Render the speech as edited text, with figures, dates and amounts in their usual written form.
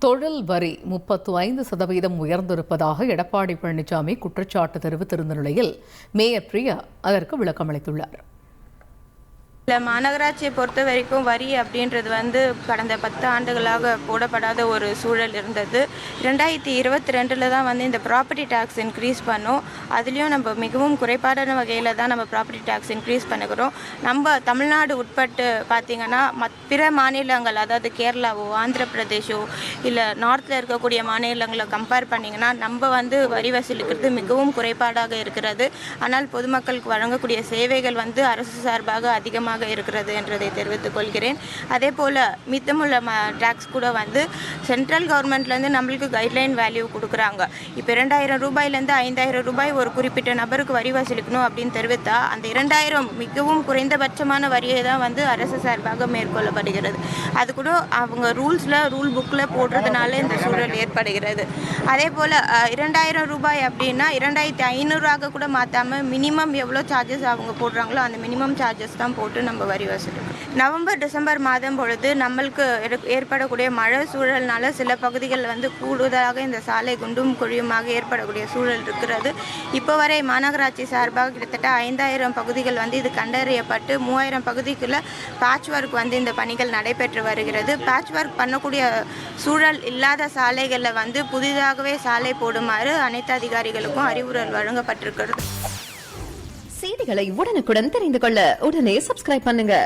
தொழில் வரி 35% உயர்ந்திருப்பதாக எடப்பாடி பழனிசாமி குற்றச்சாட்டு தெரிவித்திருந்த நிலையில் மேயர் பிரியா அதற்கு விளக்கமளித்துள்ளார். மாநகராட்சியை பொறுத்த வரைக்கும் வரி அப்படின்றது கடந்த 10 ஆண்டுகளாக போடப்படாத ஒரு சூழல் இருந்தது. 2022 தான் இந்த ப்ராப்பர்ட்டி டேக்ஸ் இன்க்ரீஸ் பண்ணோம். அதுலேயும் நம்ம மிகவும் குறைபாடான வகையில் தான் நம்ம ப்ராப்பர்ட்டி டேக்ஸ் இன்க்ரீஸ் பண்ணுகிறோம். நம்ம தமிழ்நாடு உட்பட்டு பார்த்திங்கன்னா பிற மாநிலங்கள், அதாவது கேரளாவோ ஆந்திர பிரதேஷோ இல்லை நார்த்தில் இருக்கக்கூடிய மாநிலங்களை கம்பேர் பண்ணிங்கன்னா நம்ம வரி வசூலிக்கிறது மிகவும் குறைபாடாக இருக்கிறது. ஆனால் பொதுமக்களுக்கு வழங்கக்கூடிய சேவைகள் அரசு சார்பாக அதிகமாக இருக்கிறது என்றதை தெரிவித்துக் கொள்கிறேன். அதே போல் மித்தமுள்ள டேக்ஸ் கூட சென்ட்ரல் கவர்மெண்ட்லேருந்து நம்மளுக்கு கைட்லைன் வேல்யூ கொடுக்குறாங்க. இப்போ 2000 ரூபாயிலேருந்து 5000 ரூபாய் ஒரு குறிப்பிட்ட நபருக்கு வரி வசூலிக்கணும் அப்படின்னு தெரிவித்தா அந்த 2000 மிகவும் குறைந்தபட்சமான வரியை தான் அரசு சார்பாக மேற்கொள்ளப்படுகிறது. அது கூட அவங்க ரூல் புக்கில் போடுறதுனால இந்த சூழல் ஏற்படுகிறது. அதே போல் 2000 ரூபாய் அப்படின்னா 2500 கூட மாற்றாமல் மினிமம் எவ்வளோ சார்ஜஸ் அவங்க போடுறாங்களோ அந்த மினிமம் சார்ஜஸ் தான் போட்டு நம்ம வரி வசூலிக்கிறோம். நவம்பர் டிசம்பர் மாதம் பொழுது நம்மளுக்கு ஏற்படக்கூடிய மழை சூழல்னால சில பகுதிகள் கூடுதலாக இந்த சாலை குண்டும் குழியுமாக ஏற்படக்கூடிய சூழல் இருக்கிறது. இப்போ வரை மாநகராட்சி சார்பாக கிட்டத்தட்ட 5000 பகுதிகள் இது கண்டறியப்பட்டு 3000 பகுதிக்குள்ள பேட்ச் ஒர்க் இந்த பணிகள் நடைபெற்று வருகிறது. பேட்ச் ஒர்க் பண்ணக்கூடிய சூழல் இல்லாத சாலைகளில் புதிதாகவே சாலை போடுமாறு அனைத்து அதிகாரிகளுக்கும் அறிவுறுத்தல் வழங்கப்பட்டிருக்கிறது. செய்திகளை உடனுக்குடன் தெரிந்து கொள்ள உடனே சப்ஸ்கிரைப் பண்ணுங்க.